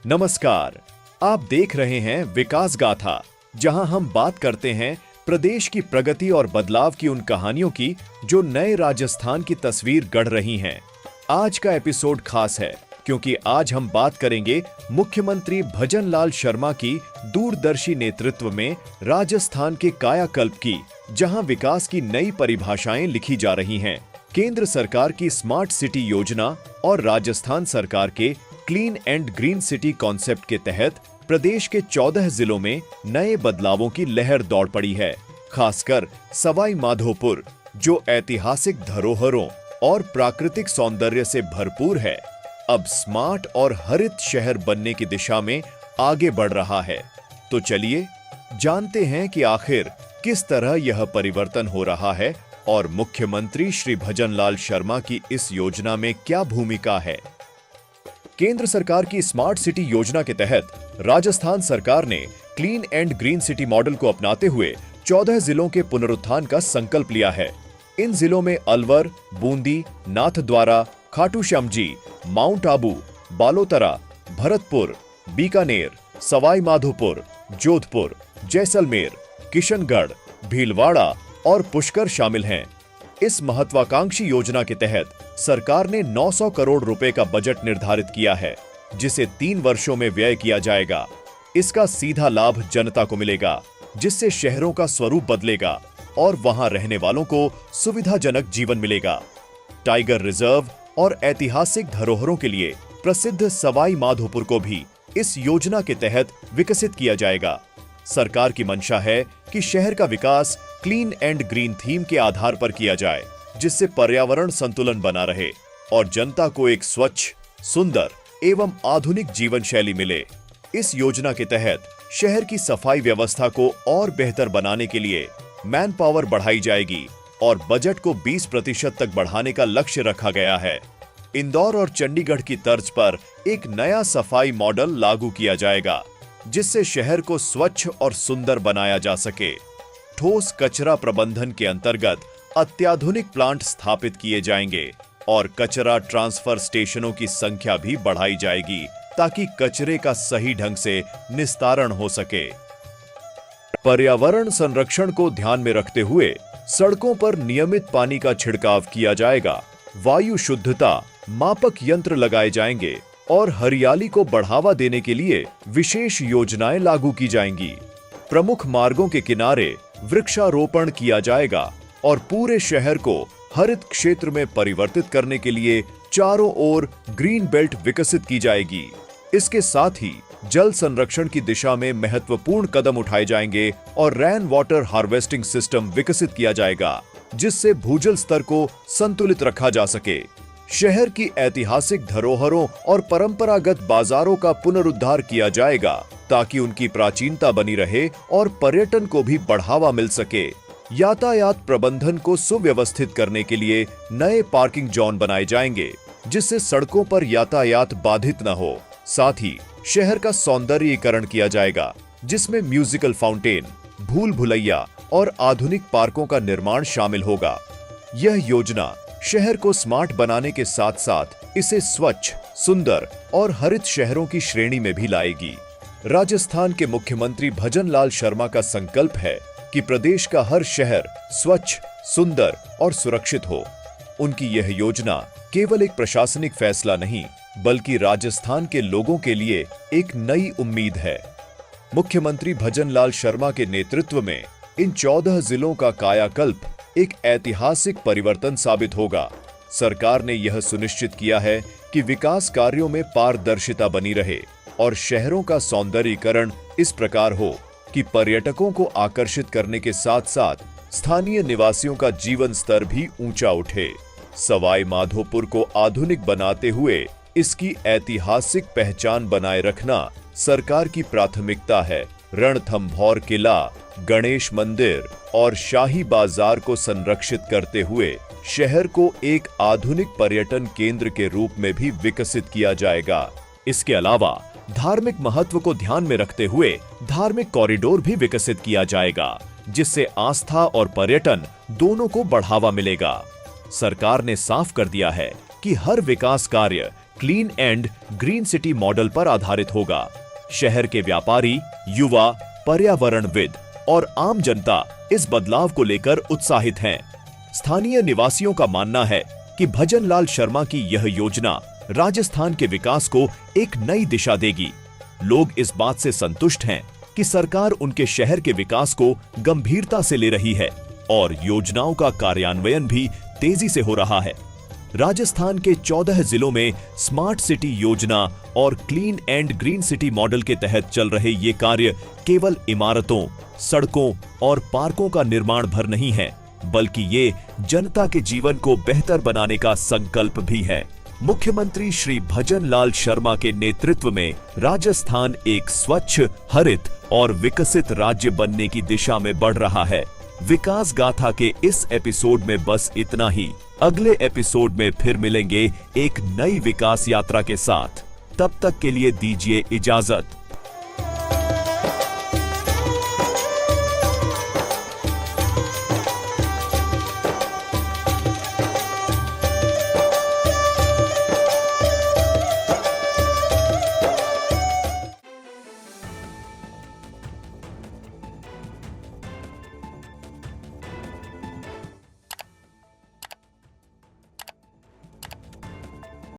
नमस्कार, आप देख रहे हैं विकास गाथा, जहां हम बात करते हैं प्रदेश की प्रगति और बदलाव की उन कहानियों की जो नए राजस्थान की तस्वीर गढ़ रही हैं। आज का एपिसोड खास है क्योंकि आज हम बात करेंगे मुख्यमंत्री भजनलाल शर्मा की दूरदर्शी नेतृत्व में राजस्थान के कायाकल्प की, जहां विकास की नई परिभाषाएं लिखी जा रही हैं। केंद्र सरकार की स्मार्ट सिटी योजना और राजस्थान सरकार के clean and green city concept के तहत प्रदेश के 14 जिलों में नए बदलावों की लहर दौड़ पड़ी है। खासकर सवाई माधोपुर, जो ऐतिहासिक धरोहरों और प्राकृतिक सौंदर्य से भरपूर है, अब स्मार्ट और हरित शहर बनने की दिशा में आगे बढ़ रहा है। तो चलिए जानते हैं कि आखिर किस तरह यह परिवर्तन हो रहा है और मुख्यमंत्री श्री भजनलाल शर्मा की इस योजना में क्या भूमिका है। केंद्र सरकार की स्मार्ट सिटी योजना के तहत राजस्थान सरकार ने clean and green city model को अपनाते हुए 14 जिलों के पुनरुत्थान का संकल्प लिया है। इन जिलों में अलवर, बूंदी, नाथद्वारा, खाटू श्याम जी, माउंट आबू, बालोतरा, भरतपुर, बीकानेर, सवाई माधोपुर, जोधपुर, जैसलमेर, किशनगढ़, भीलवाड़ा और पुष्कर शामिल हैं। इस महत्वाकांक्षी योजना के तहत सरकार ने 900 करोड़ रुपए का बजट निर्धारित किया है, जिसे 3 वर्षों में व्यय किया जाएगा। इसका सीधा लाभ जनता को मिलेगा, जिससे शहरों का स्वरूप बदलेगा और वहां रहने वालों को सुविधाजनक जीवन मिलेगा। टाइगर रिजर्व और ऐतिहासिक धरोहरों के लिए प्रसिद्ध सवाई माधोपुर को भी इस योजना के तहत विकसित किया जाएगा। सरकार की मंशा है कि शहर का विकास क्लीन एंड ग्रीन थीम के आधार पर किया जाए, जिससे पर्यावरण संतुलन बना रहे और जनता को एक स्वच्छ, सुंदर एवं आधुनिक जीवन शैली मिले। इस योजना के तहत शहर की सफाई व्यवस्था को और बेहतर बनाने के लिए मैन पावर बढ़ाई जाएगी और बजट को 20% तक बढ़ाने का लक्ष्य रखा गया है। इंदौर और चंडीगढ़ की तर्ज पर एक नया सफाई मॉडल लागू किया जाएगा, जिससे शहर को स्वच्छ और सुंदर बनाया जा सके। ठोस कचरा प्रबंधन के अंतर्गत अत्याधुनिक प्लांट स्थापित किए जाएंगे और कचरा ट्रांसफर स्टेशनों की संख्या भी बढ़ाई जाएगी, ताकि कचरे का सही ढंग से निस्तारण हो सके। पर्यावरण संरक्षण को ध्यान में रखते हुए सड़कों पर नियमित पानी का छिड़काव किया जाएगा, वायु शुद्धता मापक यंत्र लगाए जाएंगे और हरियाली को बढ़ावा देने के लिए विशेष योजनाएं लागू की जाएंगी। प्रमुख मार्गों के किनारे वृक्षारोपण किया जाएगा और पूरे शहर को हरित क्षेत्र में परिवर्तित करने के लिए चारों ओर ग्रीन बेल्ट विकसित की जाएगी। इसके साथ ही जल संरक्षण की दिशा में महत्वपूर्ण कदम उठाए जाएंगे और रेन वाटर हार्वेस्टिंग सिस्टम विकसित किया जाएगा, जिससे भूजल स्तर को संतुलित रखा जा सके। शहर की ऐतिहासिक धरोहरों और परंपरागत बाजारों का पुनरुद्धार किया जाएगा, ताकि उनकी प्राचीनता बनी रहे और पर्यटन को भी बढ़ावा मिल सके। यातायात प्रबंधन को सुव्यवस्थित करने के लिए नए पार्किंग जोन बनाए जाएंगे, जिससे सड़कों पर यातायात बाधित न हो। साथ ही शहर का सौंदर्यीकरण किया जाएगा, जिसमें म्यूजिकल फाउंटेन, भूल भुलैया और आधुनिक पार्कों का निर्माण शामिल होगा। यह योजना शहर को स्मार्ट बनाने के साथ साथ इसे स्वच्छ, सुंदर और हरित शहरों की श्रेणी में भी लाएगी। राजस्थान के मुख्यमंत्री भजनलाल शर्मा का संकल्प है कि प्रदेश का हर शहर स्वच्छ, सुंदर और सुरक्षित हो। उनकी यह योजना केवल एक प्रशासनिक फैसला नहीं, बल्कि राजस्थान के लोगों के लिए एक नई उम्मीद है। मुख्यमंत्री भजनलाल शर्मा के नेतृत्व में इन 14 जिलों का कायाकल्प एक ऐतिहासिक परिवर्तन साबित होगा। सरकार ने यह सुनिश्चित किया है कि विकास कार्यों में पारदर्शिता बनी रहे और शहरों का सौंदर्यीकरण इस प्रकार हो कि पर्यटकों को आकर्षित करने के साथ साथ स्थानीय निवासियों का जीवन स्तर भी ऊंचा उठे। सवाई माधोपुर को आधुनिक बनाते हुए इसकी ऐतिहासिक पहचान बनाए रखना सरकार की प्राथमिकता है। रणथंभौर किला, गणेश मंदिर और शाही बाजार को संरक्षित करते हुए शहर को एक आधुनिक पर्यटन केंद्र के रूप में भी विकसित किया जाएगा। इसके अलावा धार्मिक महत्व को ध्यान में रखते हुए धार्मिक कॉरिडोर भी विकसित किया जाएगा, जिससे आस्था और पर्यटन दोनों को बढ़ावा मिलेगा। सरकार ने साफ कर दिया है कि हर विकास कार्य clean and green city model पर आधारित होगा। शहर के व्यापारी, युवा, पर्यावरणविद और आम जनता इस बदलाव को लेकर उत्साहित हैं। स्थानीय निवासियों का मानना है कि भजन लाल शर्मा की यह योजना राजस्थान के विकास को एक नई दिशा देगी। लोग इस बात से संतुष्ट हैं कि सरकार उनके शहर के विकास को गंभीरता से ले रही है और योजनाओं का कार्यान्वयन भी तेजी से हो रहा है। राजस्थान के 14 जिलों में स्मार्ट सिटी योजना और clean and green city model के तहत चल रहे ये कार्य केवल इमारतों, सड़कों और पार्कों का निर्माण भर नहीं है, बल्कि ये जनता के जीवन को बेहतर बनाने का संकल्प भी है। मुख्यमंत्री श्री भजन लाल शर्मा के नेतृत्व में राजस्थान एक स्वच्छ, हरित और विकसित राज्य बनने की दिशा में बढ़ रहा है। विकास गाथा के इस एपिसोड में बस इतना ही। अगले एपिसोड में फिर मिलेंगे एक नई विकास यात्रा के साथ। तब तक के लिए दीजिए इजाजत।